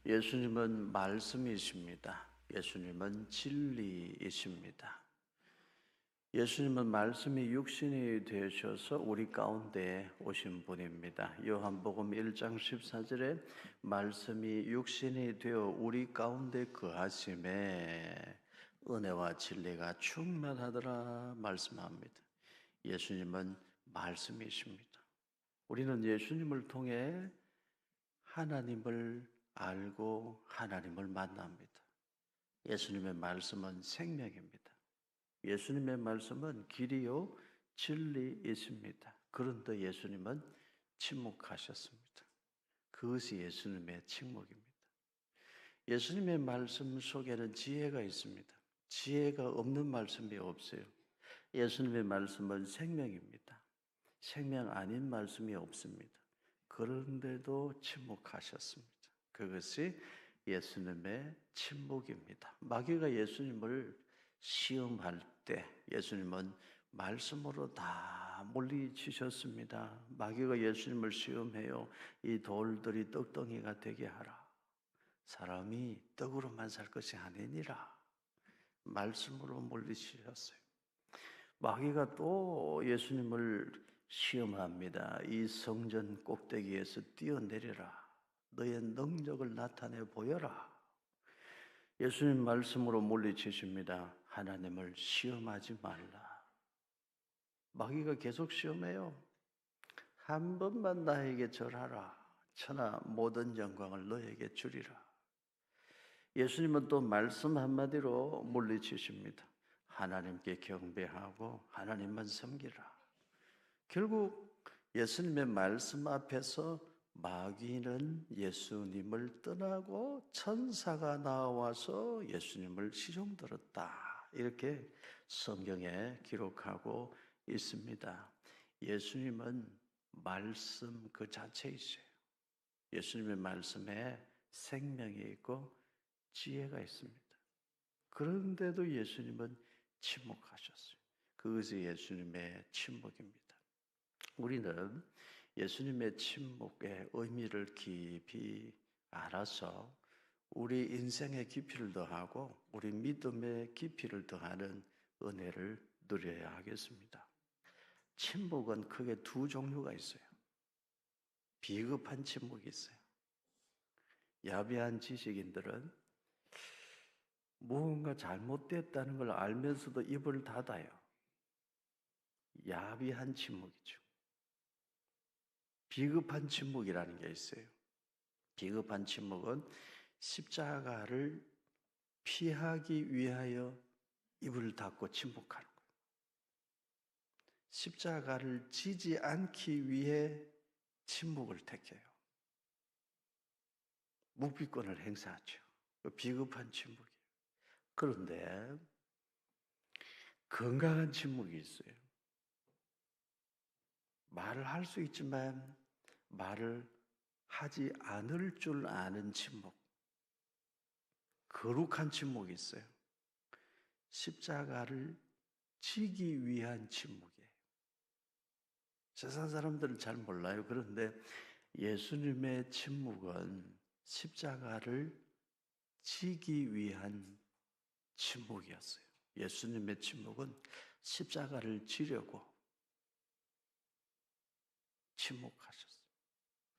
예수님은 말씀이십니다. 예수님은 진리이십니다. 예수님은 말씀이 육신이 되셔서 우리 가운데 오신 분입니다. 요한복음 1장 14절에 말씀이 육신이 되어 우리 가운데 거하심에 은혜와 진리가 충만하더라 말씀합니다. 예수님은 말씀이십니다. 우리는 예수님을 통해 하나님을 알고 하나님을 만납니다. 예수님의 말씀은 생명입니다. 예수님의 말씀은 길이요 진리이십니다. 그런데 예수님은 침묵하셨습니다. 그것이 예수님의 침묵입니다. 예수님의 말씀 속에는 지혜가 있습니다. 지혜가 없는 말씀이 없어요. 예수님의 말씀은 생명입니다. 생명 아닌 말씀이 없습니다. 그런데도 침묵하셨습니다. 그것이 예수님의 침묵입니다. 마귀가 예수님을 시험할 때 예수님은 말씀으로 다 물리치셨습니다. 마귀가 예수님을 시험해요. 이 돌들이 떡덩이가 되게 하라. 사람이 떡으로만 살 것이 아니니라. 말씀으로 물리치셨어요. 마귀가 또 예수님을 시험합니다. 이 성전 꼭대기에서 뛰어내려라. 너의 능력을 나타내 보여라. 예수님 말씀으로 물리치십니다. 하나님을 시험하지 말라. 마귀가 계속 시험해요. 한 번만 나에게 절하라. 천하 모든 영광을 너에게 주리라. 예수님은 또 말씀 한마디로 물리치십니다. 하나님께 경배하고 하나님만 섬기라. 결국 예수님의 말씀 앞에서 마귀는 예수님을 떠나고 천사가 나와서 예수님을 시종들었다. 이렇게 성경에 기록하고 있습니다. 예수님은 말씀 그 자체이세요. 예수님의 말씀에 생명이 있고 지혜가 있습니다. 그런데도 예수님은 침묵하셨어요. 그것이 예수님의 침묵입니다. 우리는 예수님의 침묵의 의미를 깊이 알아서 우리 인생의 깊이를 더하고 우리 믿음의 깊이를 더하는 은혜를 누려야 하겠습니다. 침묵은 크게 두 종류가 있어요. 비겁한 침묵이 있어요. 야비한 지식인들은 무언가 잘못됐다는 걸 알면서도 입을 닫아요. 야비한 침묵이죠. 비겁한 침묵이라는 게 있어요. 비겁한 침묵은 십자가를 피하기 위하여 입을 닫고 침묵하는 거예요. 십자가를 지지 않기 위해 침묵을 택해요. 묵비권을 행사하죠. 비겁한 침묵이에요. 그런데 건강한 침묵이 있어요. 말을 할 수 있지만 말을 하지 않을 줄 아는 침묵. 거룩한 침묵이 있어요. 십자가를 지기 위한 침묵이에요. 세상 사람들은 잘 몰라요. 그런데 예수님의 침묵은 십자가를 지기 위한 침묵이었어요. 예수님의 침묵은 십자가를 지려고 침묵하셨어요.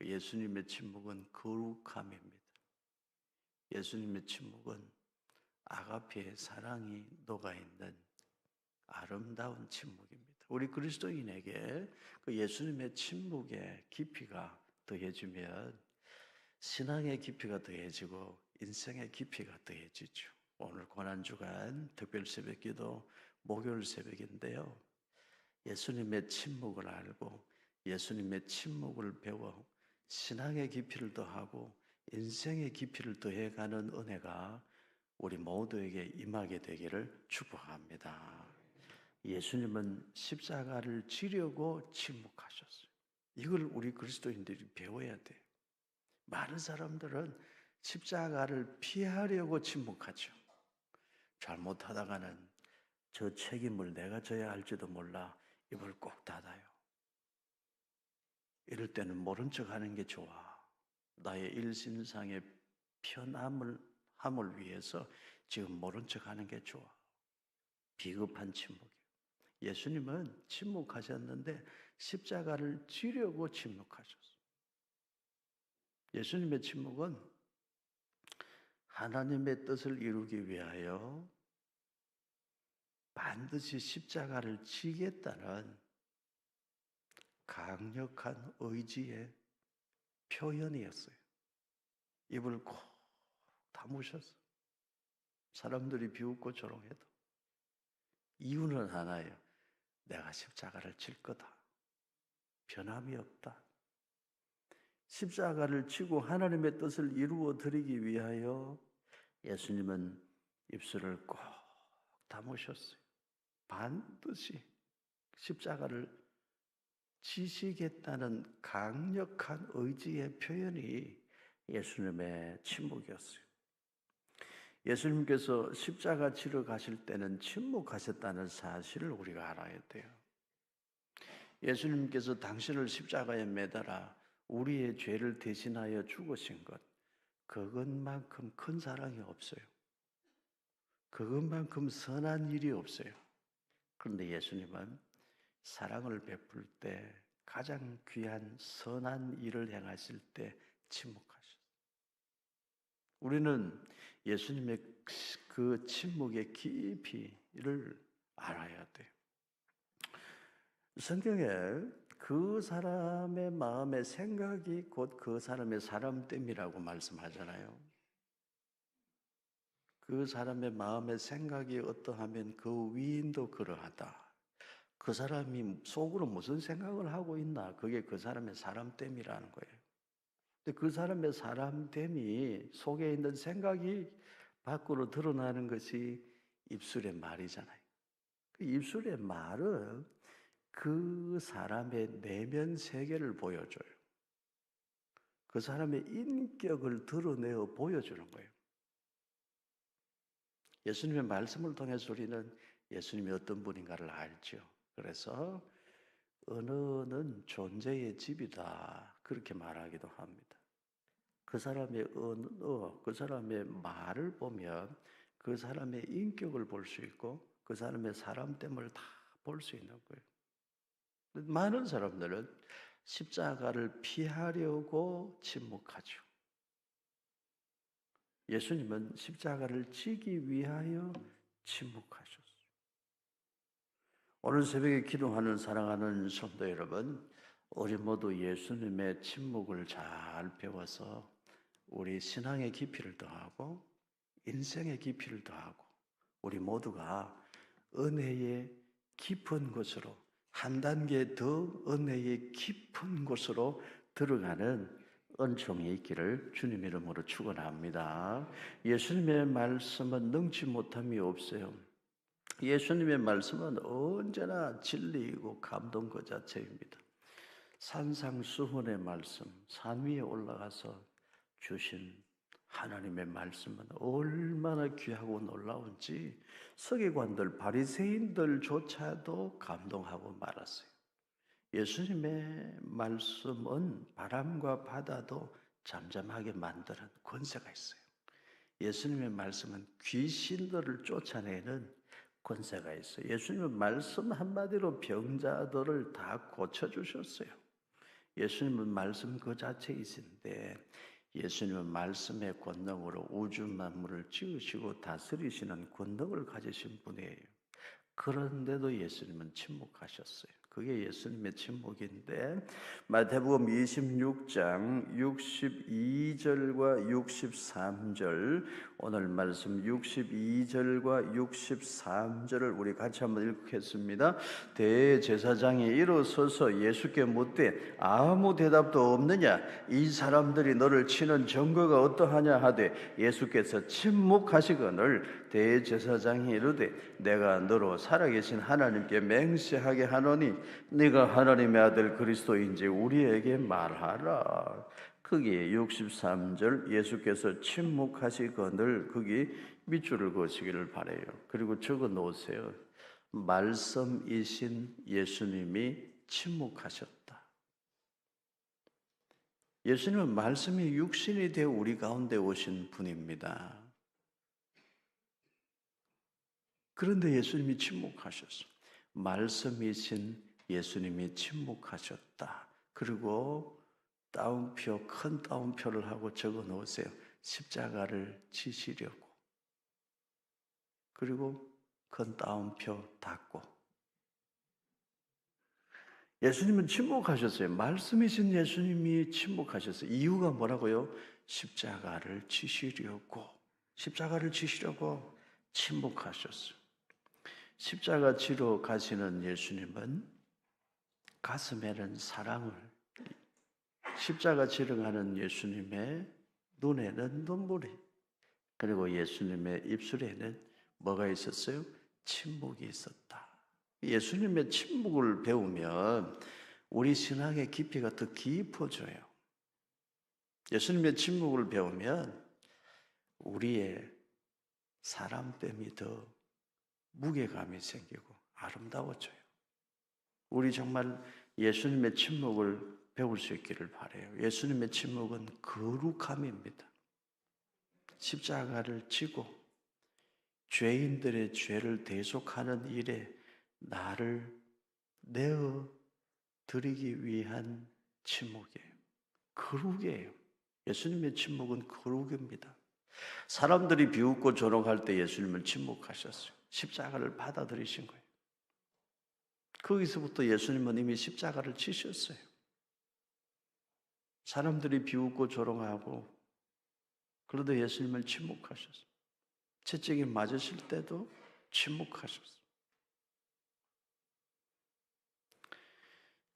그 예수님의 침묵은 거룩함입니다. 예수님의 침묵은 아가페의 사랑이 녹아있는 아름다운 침묵입니다. 우리 그리스도인에게 그 예수님의 침묵의 깊이가 더해지면 신앙의 깊이가 더해지고 인생의 깊이가 더해지죠. 오늘 고난주간 특별 새벽기도 목요일 새벽인데요. 예수님의 침묵을 알고 예수님의 침묵을 배워 신앙의 깊이를 더하고 인생의 깊이를 더해가는 은혜가 우리 모두에게 임하게 되기를 축복합니다. 예수님은 십자가를 지려고 침묵하셨어요. 이걸 우리 그리스도인들이 배워야 돼요. 많은 사람들은 십자가를 피하려고 침묵하죠. 잘못하다가는 저 책임을 내가 져야 할지도 몰라 입을 꼭 닫아요. 이럴 때는 모른 척 하는 게 좋아. 나의 일신상의 편함을 위해서 지금 모른 척하는 게 좋아. 비겁한 침묵이에요. 예수님은 침묵하셨는데 십자가를 지려고 침묵하셨어요. 예수님의 침묵은 하나님의 뜻을 이루기 위하여 반드시 십자가를 지겠다는 강력한 의지의 표현이었어요. 입을 꼭 다무셨어요. 사람들이 비웃고 조롱해도 이유는 하나예요. 내가 십자가를 질 거다. 변함이 없다. 십자가를 지고 하나님의 뜻을 이루어 드리기 위하여 예수님은 입술을 꼭 다무셨어요. 반드시 십자가를 지시겠다는 강력한 의지의 표현이 예수님의 침묵이었어요. 예수님께서 십자가 지러 가실 때는 침묵하셨다는 사실을 우리가 알아야 돼요. 예수님께서 당신을 십자가에 매달아 우리의 죄를 대신하여 죽으신 것, 그것만큼 큰 사랑이 없어요. 그것만큼 선한 일이 없어요. 그런데 예수님은 사랑을 베풀 때 가장 귀한 선한 일을 행하실 때 침묵하셨어요. 우리는 예수님의 그 침묵의 깊이를 알아야 돼요. 성경에 그 사람의 마음의 생각이 곧 그 사람의 사람됨이라고 말씀하잖아요. 그 사람의 마음의 생각이 어떠하면 그 위인도 그러하다. 그 사람이 속으로 무슨 생각을 하고 있나, 그게 그 사람의 사람됨이라는 거예요. 근데 그 사람의 사람됨이 속에 있는 생각이 밖으로 드러나는 것이 입술의 말이잖아요. 그 입술의 말은 그 사람의 내면 세계를 보여줘요. 그 사람의 인격을 드러내어 보여주는 거예요. 예수님의 말씀을 통해서 우리는 예수님이 어떤 분인가를 알죠. 그래서 언어는 존재의 집이다, 그렇게 말하기도 합니다. 그 사람의 언어, 그 사람의 말을 보면 그 사람의 인격을 볼 수 있고 그 사람의 사람됨을 다 볼 수 있는 거예요. 많은 사람들은 십자가를 피하려고 침묵하죠. 예수님은 십자가를 지기 위하여 침묵하셨어요. 오늘 새벽에 기도하는 사랑하는 성도 여러분, 우리 모두 예수님의 침묵을 잘 배워서 우리 신앙의 깊이를 더하고 인생의 깊이를 더하고 우리 모두가 은혜의 깊은 곳으로, 한 단계 더 은혜의 깊은 곳으로 들어가는 은총이 있기를 주님 이름으로 축원합니다. 예수님의 말씀은 능치 못함이 없어요. 예수님의 말씀은 언제나 진리이고 감동 그 자체입니다. 산상수훈의 말씀, 산 위에 올라가서 주신 하나님의 말씀은 얼마나 귀하고 놀라운지 서기관들, 바리새인들조차도 감동하고 말았어요. 예수님의 말씀은 바람과 바다도 잠잠하게 만드는 권세가 있어요. 예수님의 말씀은 귀신들을 쫓아내는 권세가 있어요. 예수님은 말씀 한마디로 병자들을 다 고쳐주셨어요. 예수님은 말씀 그 자체이신데 예수님은 말씀의 권능으로 우주 만물을 지으시고 다스리시는 권능을 가지신 분이에요. 그런데도 예수님은 침묵하셨어요. 그게 예수님의 침묵인데 마태복음 26장 62절과 63절, 오늘 말씀 62절과 63절을 우리 같이 한번 읽겠습니다. 대제사장이 일어서서 예수께 묻되 아무 대답도 없느냐? 이 사람들이 너를 치는 증거가 어떠하냐 하되 예수께서 침묵하시거늘 대제사장이 이르되 내가 너로 살아계신 하나님께 맹세하게 하노니 네가 하나님의 아들 그리스도인지 우리에게 말하라. 거기에 63절 예수께서 침묵하시거늘 거기 밑줄을 그으시기를 바라요. 그리고 적어 놓으세요. 말씀이신 예수님이 침묵하셨다. 예수님은 말씀이 육신이 되어 우리 가운데 오신 분입니다. 그런데 예수님이 침묵하셨어요. 말씀이신 예수님이 침묵하셨다. 그리고 따옴표, 큰 따옴표를 하고 적어 놓으세요. 십자가를 지시려고. 그리고 큰 따옴표 닫고. 예수님은 침묵하셨어요. 말씀이신 예수님이 침묵하셨어요. 이유가 뭐라고요? 십자가를 지시려고. 십자가를 지시려고 침묵하셨어요. 십자가 지러 가시는 예수님은 가슴에는 사랑을, 십자가 지러 가는 예수님의 눈에는 눈물이, 그리고 예수님의 입술에는 뭐가 있었어요? 침묵이 있었다. 예수님의 침묵을 배우면 우리 신앙의 깊이가 더 깊어져요. 예수님의 침묵을 배우면 우리의 사람됨이 더 무게감이 생기고 아름다워져요. 우리 정말 예수님의 침묵을 배울 수 있기를 바라요. 예수님의 침묵은 거룩함입니다. 십자가를 지고 죄인들의 죄를 대속하는 일에 나를 내어 드리기 위한 침묵이에요. 거룩이에요. 예수님의 침묵은 거룩입니다. 사람들이 비웃고 조롱할 때 예수님은 침묵하셨어요. 십자가를 받아들이신 거예요. 거기서부터 예수님은 이미 십자가를 지셨어요. 사람들이 비웃고 조롱하고, 그래도 예수님은 침묵하셨어요. 채찍이 맞으실 때도 침묵하셨어요.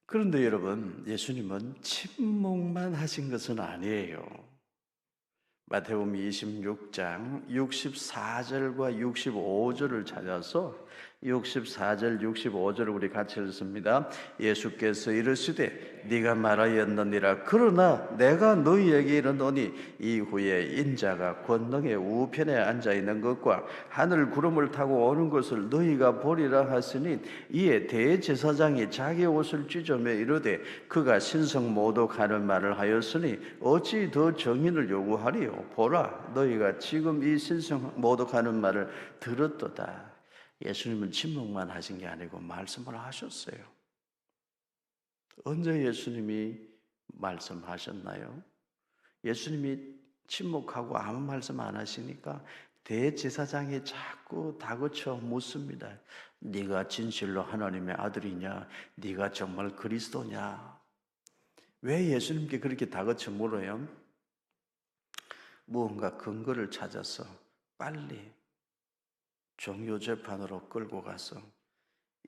그런데 여러분, 예수님은 침묵만 하신 것은 아니에요. 마태복음 26장 64절과 65절을 찾아서 64절, 65절을 우리 같이 읽습니다. 예수께서 이르시되 네가 말하였느니라. 그러나 내가 너희에게 이르노니 이후에 인자가 권능의 우편에 앉아있는 것과 하늘 구름을 타고 오는 것을 너희가 보리라 하시니 이에 대제사장이 자기 옷을 찢으며 이르되 그가 신성 모독하는 말을 하였으니 어찌 더 정인을 요구하리요. 보라, 너희가 지금 이 신성 모독하는 말을 들었도다. 예수님은 침묵만 하신 게 아니고 말씀을 하셨어요. 언제 예수님이 말씀하셨나요? 예수님이 침묵하고 아무 말씀 안 하시니까 대제사장이 자꾸 다그쳐 묻습니다. 네가 진실로 하나님의 아들이냐? 네가 정말 그리스도냐? 왜 예수님께 그렇게 다그쳐 물어요? 무언가 근거를 찾아서 빨리 종교재판으로 끌고 가서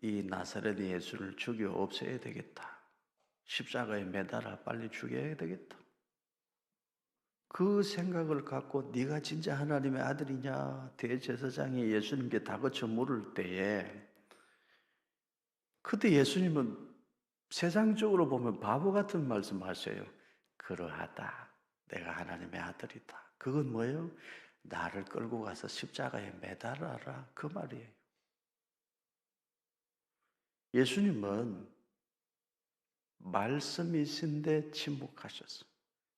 이 나사렛 예수를 죽여 없애야 되겠다. 십자가에 매달아 빨리 죽여야 되겠다. 그 생각을 갖고 네가 진짜 하나님의 아들이냐? 대제사장이 예수님께 다그쳐 물을 때에 그때 예수님은 세상적으로 보면 바보 같은 말씀하셔요. 그러하다. 내가 하나님의 아들이다. 그건 뭐예요? 나를 끌고 가서 십자가에 매달아라. 그 말이에요. 예수님은 말씀이신데 침묵하셨어요.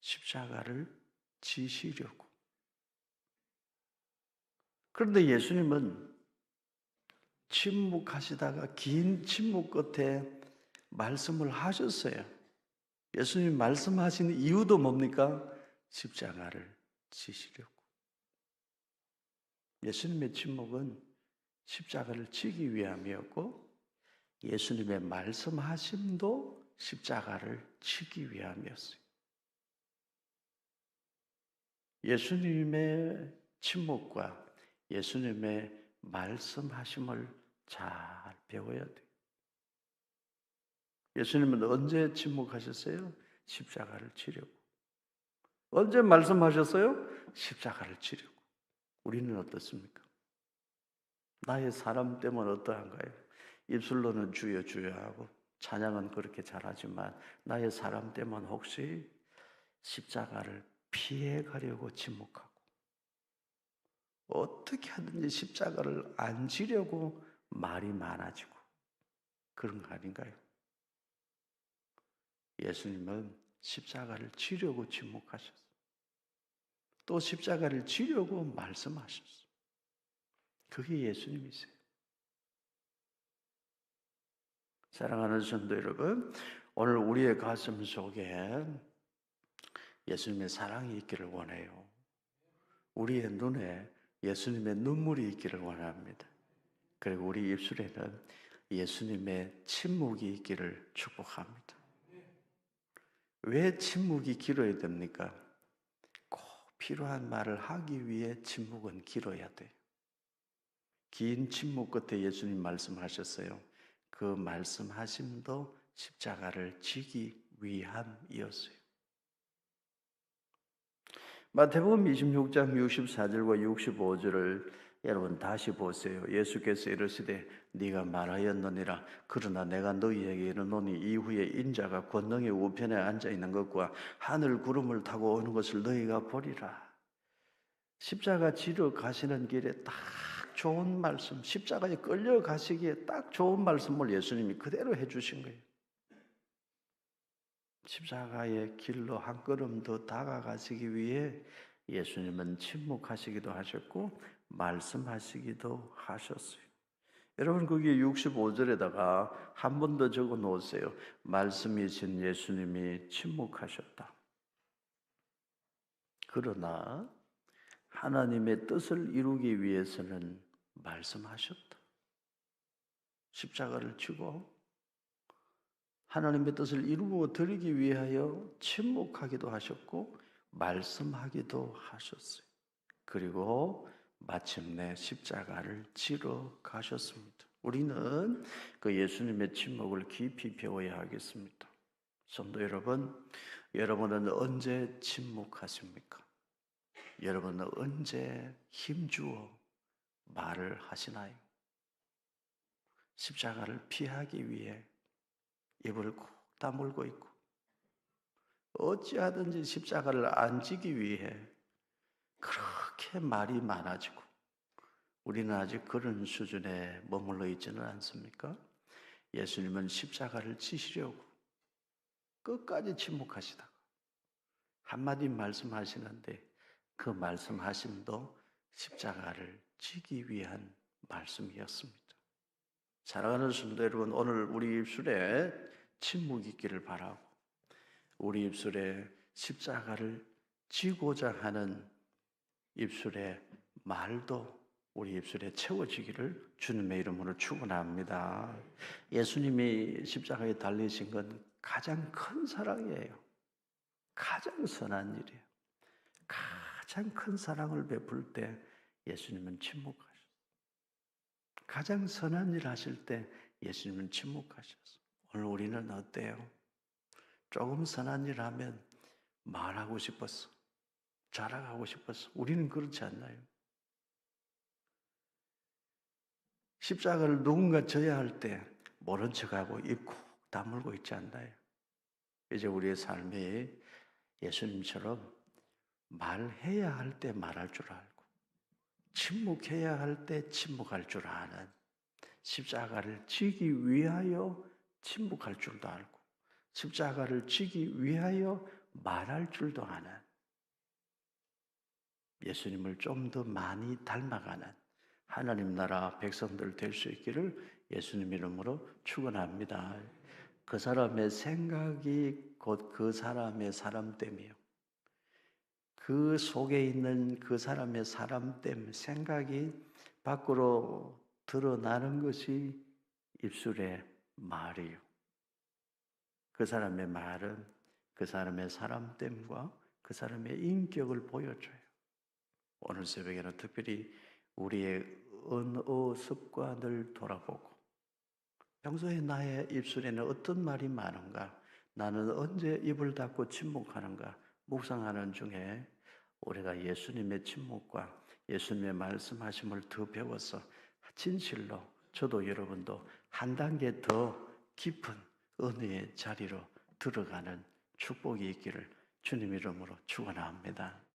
십자가를 지시려고. 그런데 예수님은 침묵하시다가 긴 침묵 끝에 말씀을 하셨어요. 예수님 말씀하신 이유도 뭡니까? 십자가를 지시려고. 예수님의 침묵은 십자가를 지기 위함이었고 예수님의 말씀하심도 십자가를 지기 위함이었어요. 예수님의 침묵과 예수님의 말씀하심을 잘 배워야 돼요. 예수님은 언제 침묵하셨어요? 십자가를 지려고. 언제 말씀하셨어요? 십자가를 지려고. 우리는 어떻습니까? 나의 사람 때문에 어떠한가요? 입술로는 주여 주여 하고 찬양은 그렇게 잘하지만 나의 사람 때문에 혹시 십자가를 피해가려고 침묵하고 어떻게 하든지 십자가를 안 지려고 말이 많아지고 그런 거 아닌가요? 예수님은 십자가를 지려고 침묵하셨어요. 또 십자가를 지려고 말씀하셨어요. 그게 예수님이세요. 사랑하는 성도 여러분, 오늘 우리의 가슴 속에 예수님의 사랑이 있기를 원해요. 우리의 눈에 예수님의 눈물이 있기를 원합니다. 그리고 우리 입술에는 예수님의 침묵이 있기를 축복합니다. 왜 침묵이 길어야 됩니까? 꼭 필요한 말을 하기 위해 침묵은 길어야 돼요. 긴 침묵 끝에 예수님 말씀하셨어요. 그 말씀하심도 십자가를 지기 위함이었어요. 마태복음 26장 64절과 65절을 여러분 다시 보세요. 예수께서 이르시되 네가 말하였느니라. 그러나 내가 너희에게 이르노니 이후에 인자가 권능의 우편에 앉아 있는 것과 하늘 구름을 타고 오는 것을 너희가 보리라. 십자가 지러 가시는 길에 딱 좋은 말씀, 십자가에 끌려 가시기에 딱 좋은 말씀을 예수님이 그대로 해주신 거예요. 십자가의 길로 한 걸음 더 다가가시기 위해 예수님은 침묵하시기도 하셨고 말씀하시기도 하셨어요. 여러분 거기에 65절에다가 한 번 더 적어 놓으세요. 말씀이신 예수님이 침묵하셨다. 그러나 하나님의 뜻을 이루기 위해서는 말씀하셨다. 십자가를 지고 하나님의 뜻을 이루어 드리기 위하여 침묵하기도 하셨고 말씀하기도 하셨어요. 그리고 마침내 십자가를 지러 가셨습니다. 우리는 그 예수님의 침묵을 깊이 배워야 하겠습니다. 성도 여러분, 여러분은 언제 침묵하십니까? 여러분은 언제 힘주어 말을 하시나요? 십자가를 피하기 위해 입을 꼭 다물고 있고 어찌하든지 십자가를 안 지기 위해 그렇게 말이 많아지고 우리는 아직 그런 수준에 머물러 있지는 않습니까? 예수님은 십자가를 지시려고 끝까지 침묵하시다가 한마디 말씀하시는데 그 말씀하심도 십자가를 지기 위한 말씀이었습니다. 사랑하는 성도 여러분, 오늘 우리 입술에 침묵이 있기를 바라고 우리 입술에 십자가를 지고자 하는 입술의 말도 우리 입술에 채워지기를 주님의 이름으로 축원합니다. 예수님이 십자가에 달리신 건 가장 큰 사랑이에요. 가장 선한 일이에요. 가장 큰 사랑을 베풀 때 예수님은 침묵하셨어요. 가장 선한 일 하실 때 예수님은 침묵하셨어요. 오늘 우리는 어때요? 조금 선한 일 하면 말하고 싶었어. 자랑하고 싶었어. 우리는 그렇지 않나요? 십자가를 누군가 져야 할 때 모른 척하고 입 콕 다물고 있지 않나요? 이제 우리의 삶이 예수님처럼 말해야 할 때 말할 줄 알고 침묵해야 할 때 침묵할 줄 아는 십자가를 지기 위하여 침묵할 줄도 알고 십자가를 지기 위하여 말할 줄도 아는 예수님을 좀 더 많이 닮아가는 하나님 나라 백성들 될 수 있기를 예수님 이름으로 축원합니다. 그 사람의 생각이 곧 그 사람의 사람됨이요. 그 속에 있는 그 사람의 사람됨, 생각이 밖으로 드러나는 것이 입술의 말이요. 그 사람의 말은 그 사람의 사람됨과 그 사람의 인격을 보여줘요. 오늘 새벽에는 특별히 우리의 언어 습관을 돌아보고 평소에 나의 입술에는 어떤 말이 많은가? 나는 언제 입을 닫고 침묵하는가? 묵상하는 중에 우리가 예수님의 침묵과 예수님의 말씀하심을 더 배워서 진실로 저도 여러분도 한 단계 더 깊은 은혜의 자리로 들어가는 축복이 있기를 주님 이름으로 축원합니다.